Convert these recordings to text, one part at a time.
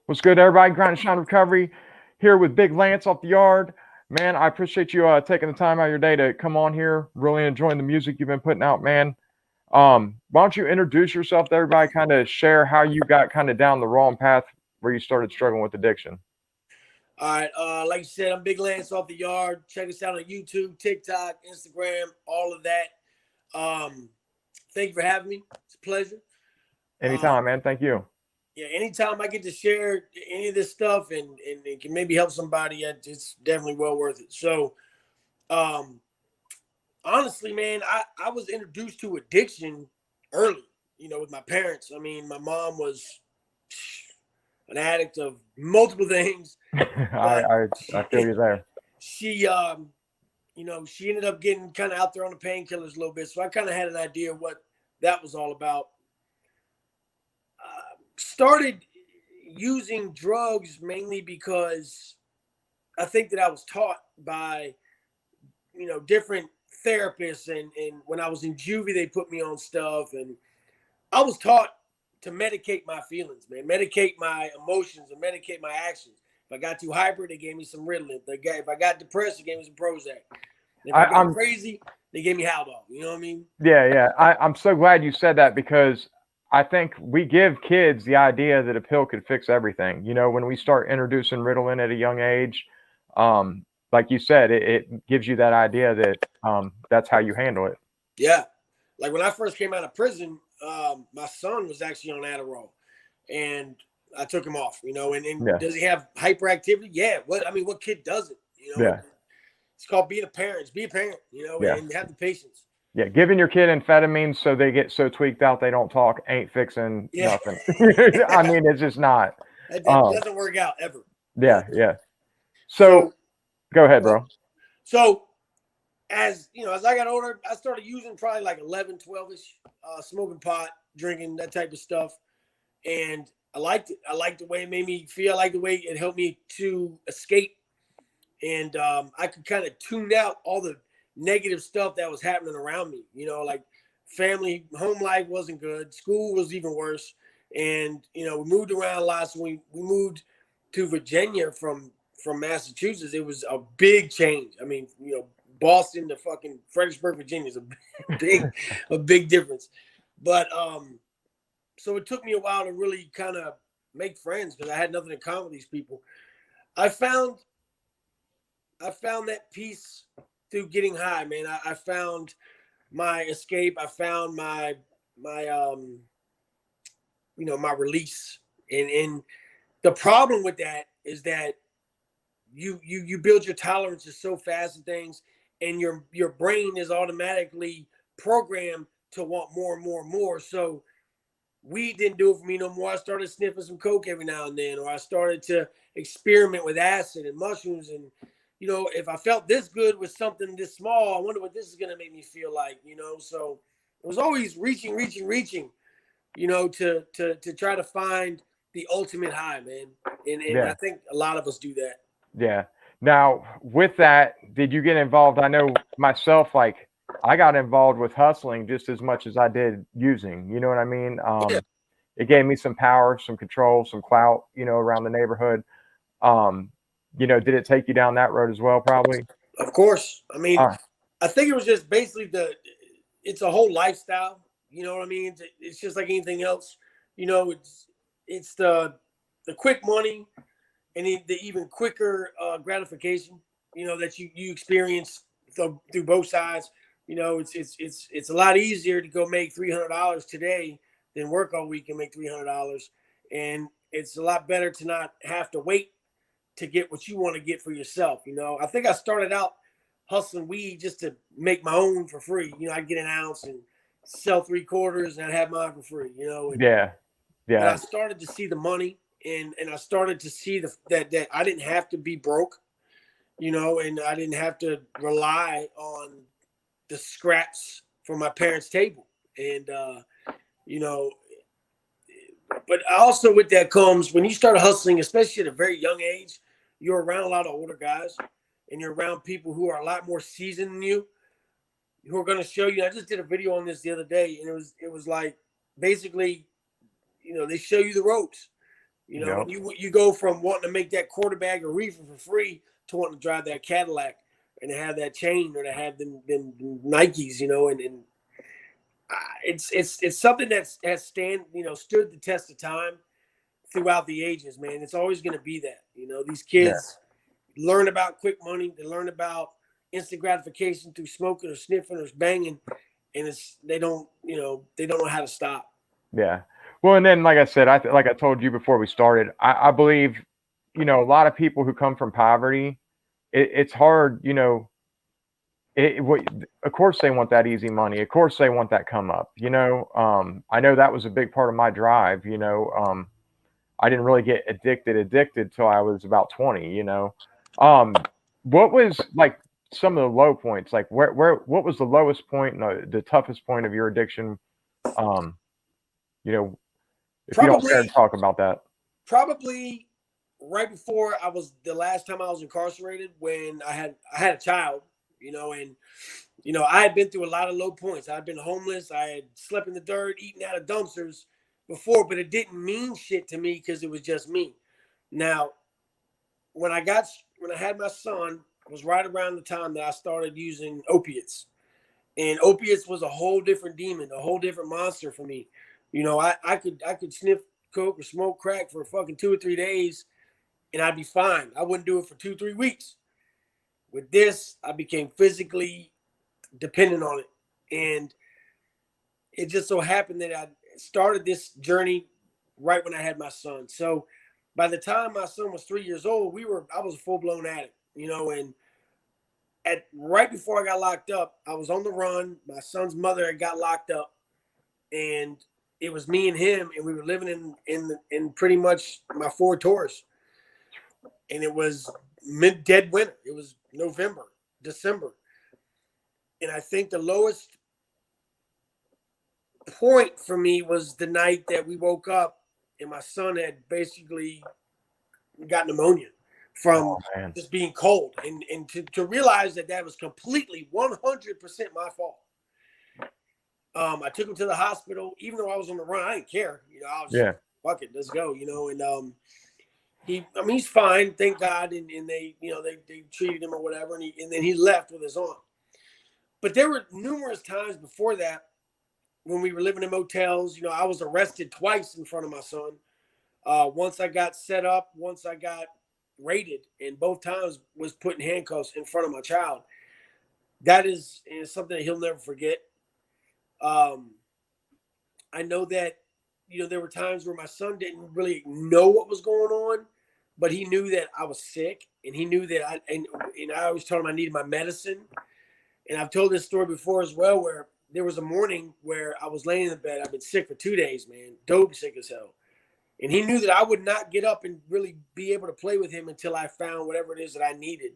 What's good, everybody? Grind and Shine Recovery here with Big Lance off the yard. Man, I appreciate you taking the time out of your day to come on here. Really enjoying the music you've been putting out, man. Why don't you introduce yourself to everybody, kind of share how you got kind of down the wrong path where you started struggling with addiction? All right. Like you said, I'm Big Lance off the yard. Check us out on YouTube, TikTok, Instagram, all of that. Thank you for having me. It's a pleasure. Anytime, man. Thank you. Yeah, anytime I get to share any of this stuff and it can maybe help somebody, it's definitely well worth it. So, um, honestly, man, I was introduced to addiction early, with my parents. I mean, my mom was an addict of multiple things, but I feel you there. she she ended up getting kind of out there on the painkillers a little bit. So I kind of had an idea of what that was all about. Started using drugs mainly because I think that I was taught by, different therapists. And when I was in juvie, they put me on stuff. And I was taught to medicate my feelings, man, medicate my emotions and medicate my actions. If I got too hyper, they gave me some Ritalin. If I got depressed, they gave me some Prozac. If I got crazy, they gave me Haldol. You know what I mean? Yeah. I'm so glad you said that because I think we give kids the idea that a pill could fix everything. When we start introducing Ritalin at a young age, like you said, it gives you that idea that that's how you handle it. Yeah. Like when I first came out of prison, my son was actually on Adderall, and I took him off. And Yeah. does he have hyperactivity? Yeah. What kid doesn't? Yeah. It's called being a parent. Be a parent, Yeah. and have the patience. Yeah, giving your kid amphetamines so they get so tweaked out they don't talk ain't fixing nothing. I mean, it's just not. That doesn't work out ever. Yeah. So go ahead, bro. So as I got older, I started using probably like 11, 12-ish, smoking pot, drinking, that type of stuff. And I liked it. I liked the way it made me feel. I liked the way it helped me to escape. And I could kind of tune out all the negative stuff that was happening around me. Like family, home life wasn't good. School was even worse. And, we moved around a lot. So we moved to Virginia from Massachusetts. It was a big change. I mean, Boston to fucking Fredericksburg, Virginia is a big difference. But so it took me a while to really kind of make friends because I had nothing in common with these people. I found that peace through getting high, man. I found my escape. I found my my release. And the problem with that is that you build your tolerances so fast and things, and your brain is automatically programmed to want more and more and more. So weed didn't do it for me no more. I started sniffing some coke every now and then, or I started to experiment with acid and mushrooms. And if I felt this good with something this small, I wonder what this is going to make me feel like. So it was always reaching, to try to find the ultimate high, man. And I think a lot of us do that. Yeah. Now, with that, did you get involved? I know myself, like I got involved with hustling just as much as I did using. You know what I mean? Yeah. It gave me some power, some control, some clout, around the neighborhood. Did it take you down that road as well? Probably. Of course. I mean, I think it was just basically it's a whole lifestyle. You know what I mean? It's just like anything else. It's the quick money and the even quicker gratification. That you experience through both sides. It's a lot easier to go make $300 today than work all week and make $300, and it's a lot better to not have to wait to get what you want to get for yourself. I think I started out hustling weed just to make my own for free. I'd get an ounce and sell 3/4 and I'd have mine for free, and, Yeah. But I started to see the money and I started to see that I didn't have to be broke, and I didn't have to rely on the scraps from my parents' table. And, but also with that comes when you start hustling, especially at a very young age, you're around a lot of older guys and you're around people who are a lot more seasoned than you, who are going to show you. I just did a video on this the other day, and it was like basically, they show you the ropes. You know, and you go from wanting to make that quarter bag of reefer for free to wanting to drive that Cadillac and to have that chain or to have them Nikes, you know, and it's something that has stood the test of time throughout the ages, man. It's always going to be that, you know, these kids learn about quick money. They learn about instant gratification through smoking or sniffing or banging. And they don't know how to stop. Yeah. Well, and then, like I said, like I told you before we started, I believe, you know, a lot of people who come from poverty, it's hard, you know, of course they want that easy money. Of course they want that come up, you know. I know that was a big part of my drive, you know. I didn't really get addicted till I was about 20, you know. What was like some of the low points? Like what was the lowest point and the toughest point of your addiction? You know, if you don't care to talk about that. Probably right before the last time I was incarcerated, when I had a child, you know, and you know, I had been through a lot of low points. I'd been homeless. I had slept in the dirt, eating out of dumpsters before, but it didn't mean shit to me because it was just me. Now, when I had my son, it was right around the time that I started using opiates. And opiates was a whole different demon, a whole different monster for me. You know, I could sniff coke or smoke crack for fucking 2 or 3 days and I'd be fine. I wouldn't do it for 2-3 weeks. With this, I became physically dependent on it. And it just so happened that I started this journey right when I had my son. So by the time my son was 3 years old, I was a full-blown addict, you know, and right before I got locked up, I was on the run. My son's mother had got locked up, and it was me and him, and we were living in pretty much my Ford Taurus. And it was dead winter. It was November, December. And I think the lowest point for me was the night that we woke up and my son had basically got pneumonia from just being cold. And to realize that was completely 100% my fault. I took him to the hospital, even though I was on the run. I didn't care. You know, I was fuck it, let's go, you know, and he's fine, thank God, and they, you know, they treated him or whatever, and then he left with his arm. But there were numerous times before that when we were living in motels. You know, I was arrested twice in front of my son. Once I got set up, once I got raided, and both times was put in handcuffs in front of my child. That is something that he'll never forget. I know that, you know, there were times where my son didn't really know what was going on, but he knew that I was sick, and he knew that I always told him I needed my medicine. And I've told this story before as well, where there was a morning where I was laying in the bed. I've been sick for 2 days, man, dope sick as hell. And he knew that I would not get up and really be able to play with him until I found whatever it is that I needed.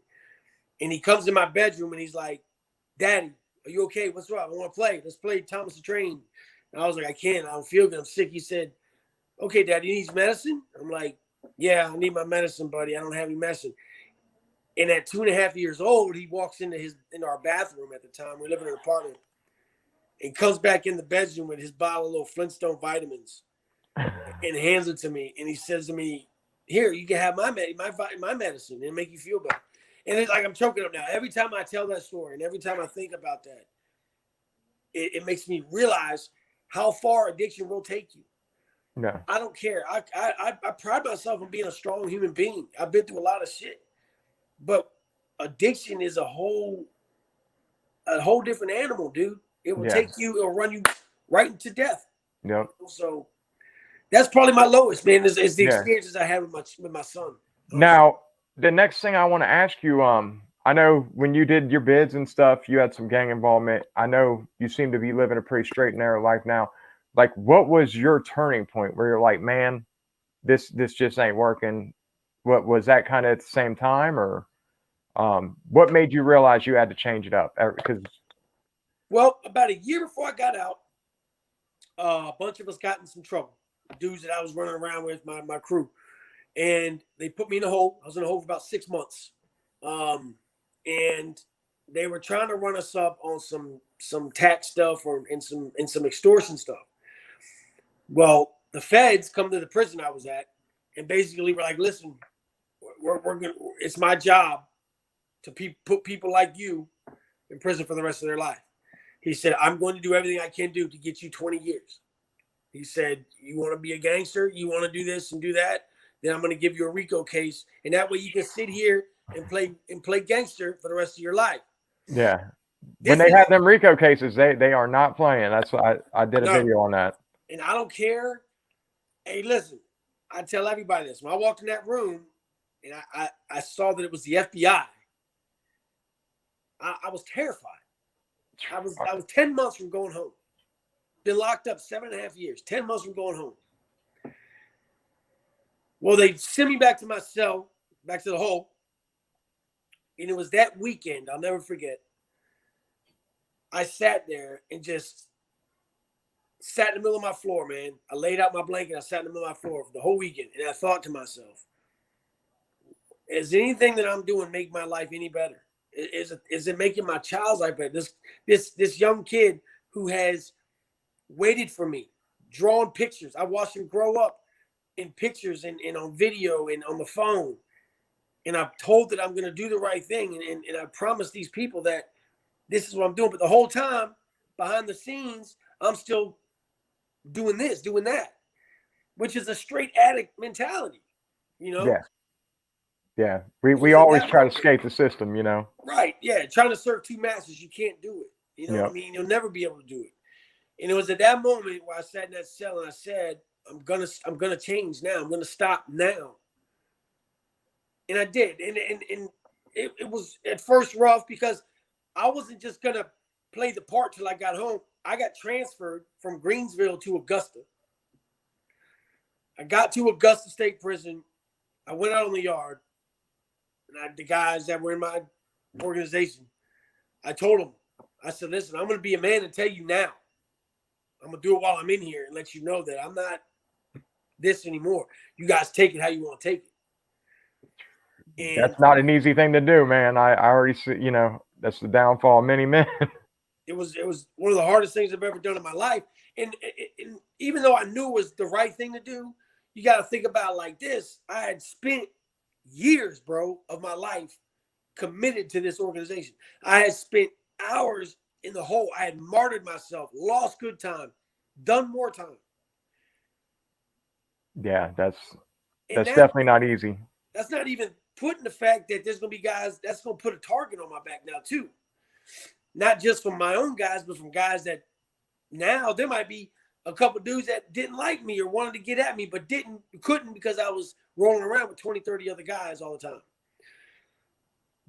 And he comes in my bedroom and he's like, "Daddy, are you okay? What's wrong? I want to play. Let's play Thomas the Train." And I was like, "I can't. I don't feel good. I'm sick." He said, "Okay, Daddy, you need medicine?" I'm like, "Yeah, I need my medicine, buddy. I don't have any medicine." And at 2.5 years old, he walks into our bathroom at the time. We're living in an apartment. And comes back in the bedroom with his bottle of little Flintstone vitamins and hands it to me. And he says to me, "Here, you can have my medicine and make you feel better." And it's like I'm choking up now. Every time I tell that story and every time I think about that, it makes me realize how far addiction will take you. No. I don't care. I pride myself on being a strong human being. I've been through a lot of shit. But addiction is a whole different animal, dude. It will take you, it'll run you right into death. Yep. So that's probably my lowest, man, is the experiences I had with my son. Now, the next thing I want to ask you, I know when you did your bids and stuff, you had some gang involvement. I know you seem to be living a pretty straight and narrow life now. Like, what was your turning point where you're like, man, this just ain't working? What was that kind of at the same time, or what made you realize you had to change it up? Well, about a year before I got out, a bunch of us got in some trouble. Dudes that I was running around with, my crew, and they put me in a hole. I was in a hole for about 6 months, and they were trying to run us up on some tax stuff and some extortion stuff. Well, the feds come to the prison I was at, and basically we're like, listen, we're gonna, it's my job to put people like you in prison for the rest of their life. He said, I'm going to do everything I can do to get you 20 years. He said, you want to be a gangster? You want to do this and do that? Then I'm going to give you a RICO case. And that way you can sit here and play gangster for the rest of your life. Yeah. When they have them RICO cases, they are not playing. That's why I did a video on that. And I don't care. Hey, listen, I tell everybody this. When I walked in that room and I saw that it was the FBI, I was terrified. I was 10 months from going home. Been locked up 7.5 years, 10 months from going home. Well, they sent me back to my cell, back to the hole. And it was that weekend, I'll never forget. I sat there and just sat in the middle of my floor, man. I laid out my blanket. I sat in the middle of my floor for the whole weekend. And I thought to myself, is anything that I'm doing make my life any better? Is it making my child's life better? This young kid who has waited for me, drawn pictures. I watched him grow up in pictures and on video and on the phone. And I'm told that I'm going to do the right thing. And I promised these people that this is what I'm doing. But the whole time, behind the scenes, I'm still doing this, doing that, which is a straight addict mentality, you know? Yeah. Yeah. We always try to escape the system, you know? Right. Yeah. Trying to serve two masters, you can't do it. You know what I mean? You'll never be able to do it. And it was at that moment where I sat in that cell and I said, I'm gonna change now. I'm gonna stop now. And I did. And it was at first rough because I wasn't just gonna play the part till I got home. I got transferred from Greensville to Augusta. I got to Augusta State Prison. I went out on the yard. And the guys that were in my organization, I told them, I said, listen, I'm going to be a man and tell you now. I'm going to do it while I'm in here and let you know that I'm not this anymore. You guys take it how you want to take it. And that's not an easy thing to do, man. I already see, you know, that's the downfall of many men. It was one of the hardest things I've ever done in my life. And even though I knew it was the right thing to do, you got to think about it like this. I had spent years, bro, of my life committed to this organization. I had spent hours in the hole. I had martyred myself, lost good time, done more time. Yeah, that's definitely not easy. That's not even putting the fact that there's going to be guys that's going to put a target on my back now too. Not just from my own guys, but from guys that now there might be a couple dudes that didn't like me or wanted to get at me, but couldn't because I was rolling around with 20, 30 other guys all the time.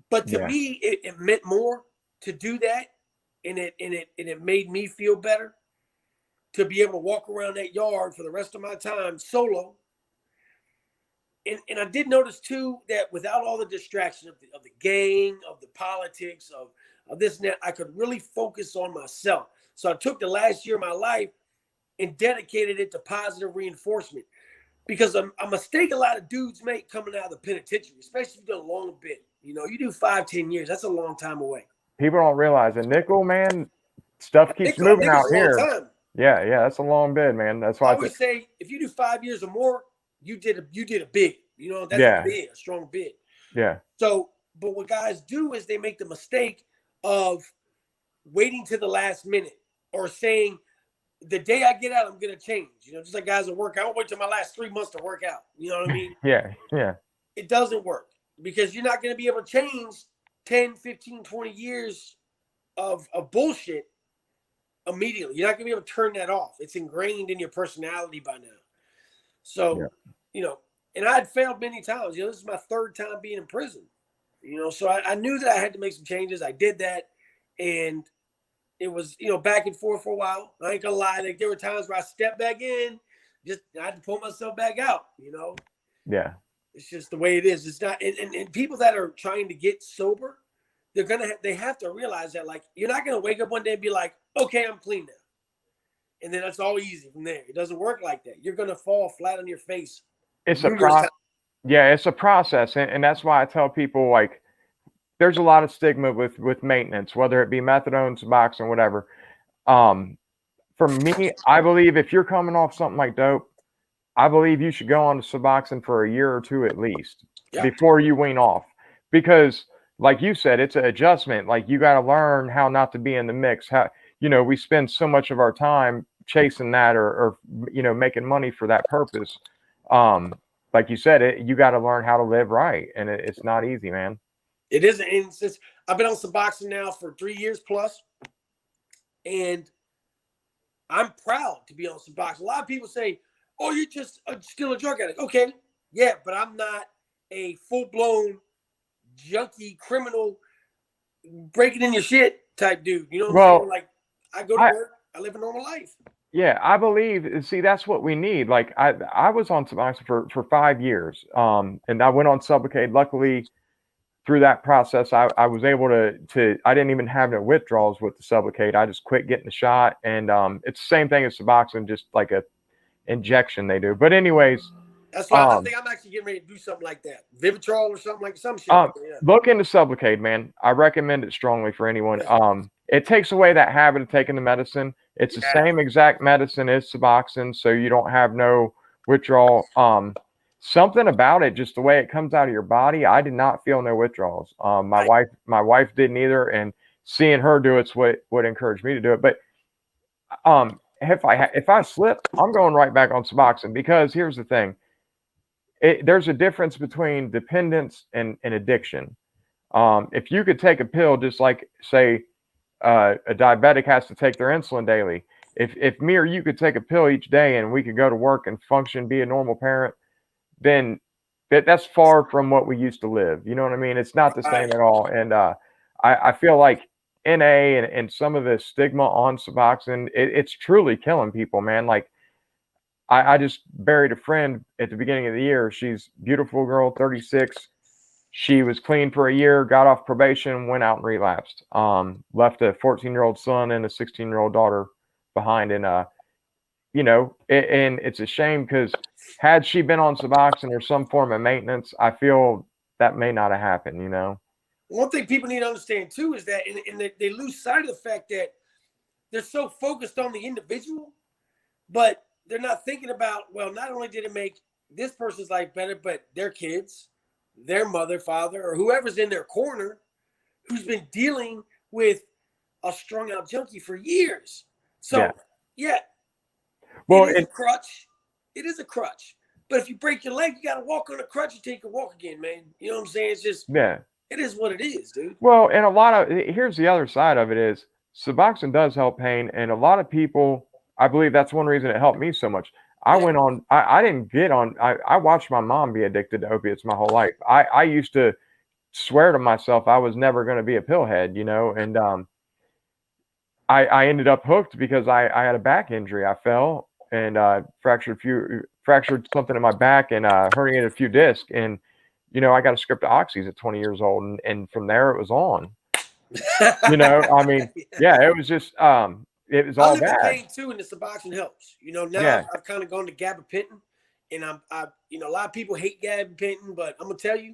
But to me, it meant more to do that. And it made me feel better to be able to walk around that yard for the rest of my time solo. And I did notice too, that without all the distraction of the gang, of the politics, of this and that, I could really focus on myself. So I took the last year of my life and dedicated it to positive reinforcement, because a mistake a lot of dudes make coming out of the penitentiary, especially if you've done a long bit. You know, you do 5-10 years. That's a long time away. People don't realize that nickel, man, stuff keeps moving out here. Yeah, that's a long bid, man. That's why I always say if you do 5 years or more, you did a bid. You know, that's a bid, a strong bid. Yeah. So, but what guys do is they make the mistake of waiting to the last minute or saying, the day I get out, I'm going to change. You know, just like guys at work, I don't wait till my last 3 months to work out. You know what I mean? Yeah. It doesn't work because you're not going to be able to change 10, 15, 20 years of bullshit immediately. You're not going to be able to turn that off. It's ingrained in your personality by now. So, you know, and I had failed many times. You know, this is my third time being in prison. You know, so I knew that I had to make some changes. I did that. And it was, you know, back and forth for a while. I ain't gonna lie. Like there were times where I stepped back in, I had to pull myself back out, you know? Yeah. It's just the way it is. It's not, and people that are trying to get sober, they have to realize that, like, you're not gonna wake up one day and be like, okay, I'm clean now. And then that's all easy from there. It doesn't work like that. You're gonna fall flat on your face. It's a process. Yeah, it's a process. And that's why I tell people, like, there's a lot of stigma with maintenance, whether it be methadone, Suboxone, whatever. For me, I believe if you're coming off something like dope, I believe you should go on to Suboxone for a year or two at least Yeah. before you wean off, because like you said, it's an adjustment. Like you got to learn how not to be in the mix. How, we spend so much of our time chasing that, or making money for that purpose. Um, like you said, you got to learn how to live right, and it's not easy, man. It isn't. And since I've been on Suboxone now for 3 years plus, and I'm proud to be on Suboxone. A lot of people say, "Oh, you're just still a drug addict." Okay, yeah, but I'm not a full-blown junkie, criminal, breaking in your shit type dude. You know what I'm saying? Like, I go to work, I live a normal life. Yeah, I believe. See, that's what we need. Like I was on Suboxone for 5 years, and I went on Sublocade. Luckily, through that process, I was able to. I didn't even have no withdrawals with the Sublocade. I just quit getting the shot, and it's the same thing as Suboxone, just like a injection they do. But anyways, that's why I think I'm actually getting ready to do something like that, Vivitrol or something like some shit. Like that, yeah. Look into Sublocade, man. I recommend it strongly for anyone. It takes away that habit of taking the medicine. It's the same exact medicine as Suboxone, so you don't have no withdrawal. Something about it, just the way it comes out of your body, I did not feel no withdrawals. My wife didn't either, and seeing her do it's what encouraged me to do it. But if I slip, I'm going right back on Suboxone, because here's the thing. There's a difference between dependence and addiction. If you could take a pill, just like say a diabetic has to take their insulin daily. If me or you could take a pill each day and we could go to work and function, be a normal parent, then that's far from what we used to live. You know what I mean? It's not the same at all. And I feel like NA and some of the stigma on Suboxone, it's truly killing people, man. Like I just buried a friend at the beginning of the year. She's a beautiful girl, 36. She was clean for a year, got off probation, went out and relapsed. Left a 14-year-old son and a 16-year-old daughter behind. And, and it's a shame, because had she been on Suboxone or some form of maintenance, I feel that may not have happened, One thing people need to understand, too, is that they lose sight of the fact that they're so focused on the individual, but they're not thinking about, well, not only did it make this person's life better, but their kids, their mother, father, or whoever's in their corner who's been dealing with a strung out junkie for years. So, yeah. Well, it is a crutch. It is a crutch. But if you break your leg, you got to walk on a crutch until you can walk again, man. You know what I'm saying? It's just, it is what it is, dude. Well, and here's the other side of it is Suboxone does help pain. And a lot of people, I believe that's one reason it helped me so much. I went on, I didn't get on, I watched my mom be addicted to opiates my whole life. I used to swear to myself I was never going to be a pillhead, and I ended up hooked because I had a back injury. I fell and fractured something in my back and herniated a few discs. And, I got a script of oxys at 20 years old. And from there it was on, I mean, it was just, it was all bad. Pain too, and the Suboxone helps. Now I've kind of gone to gabapentin, and a lot of people hate gabapentin, but I'm gonna tell you,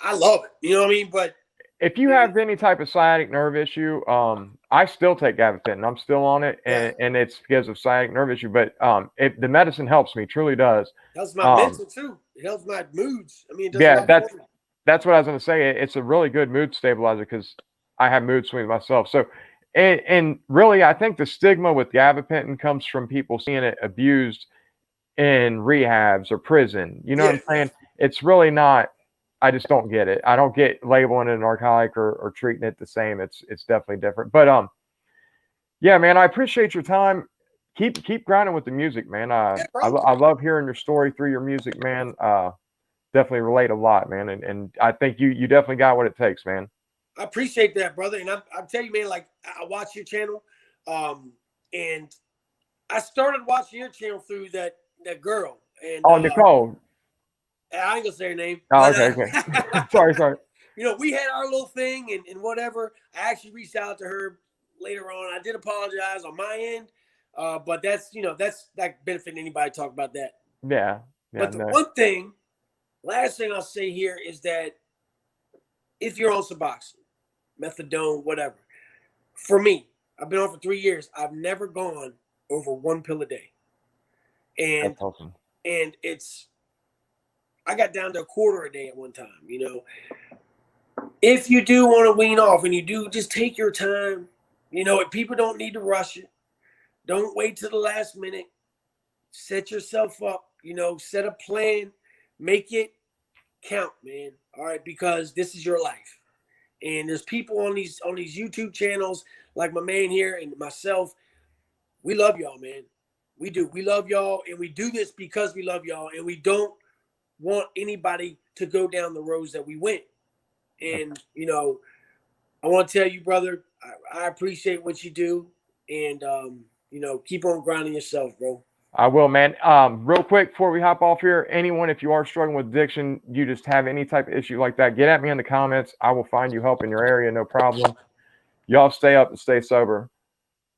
I love it. You know what I mean? But if you have any type of sciatic nerve issue, I still take gabapentin. I'm still on it, and it's because of sciatic nerve issue. But the medicine helps me, truly does. It helps my mental too. It helps my moods. I mean, it does that's what I was going to say. It's a really good mood stabilizer, because I have mood swings myself. So, and really, I think the stigma with gabapentin comes from people seeing it abused in rehabs or prison. You know what I'm saying? It's really not. I just don't get it. I don't get labeling it a narcotic or treating it the same. It's definitely different. But yeah, man, I appreciate your time. Keep grinding with the music, man. I love hearing your story through your music, man. Definitely relate a lot, man. And I think you definitely got what it takes, man. I appreciate that, brother. And I'm telling you, man, like I watch your channel, and I started watching your channel through that girl. And Nicole. I ain't gonna say her name. Oh, okay. Sorry. We had our little thing and whatever. I actually reached out to her later on. I did apologize on my end, but that's that benefiting anybody to talk about that. Yeah. But the last thing I'll say here is that if you're on Suboxone, methadone, whatever, for me, I've been on for 3 years. I've never gone over one pill a day. And that's awesome. And I got down to a quarter a day at one time, you know. If you do want to wean off and you do, just take your time. You know, people don't need to rush it. Don't wait till the last minute. Set yourself up, you know, set a plan, make it count, man. All right, because this is your life. And there's people on these YouTube channels like my man here and myself. We love y'all, man. We do. We love y'all, and we do this because we love y'all, and we don't want anybody to go down the roads that we went. And, you know, I want to tell you, brother, I appreciate what you do, and, you know, keep on grinding yourself, bro. I will, man. Real quick before we hop off here, anyone, if you are struggling with addiction, you just have any type of issue like that, get at me in the comments. I will find you help in your area, no problem. Y'all stay up and stay sober.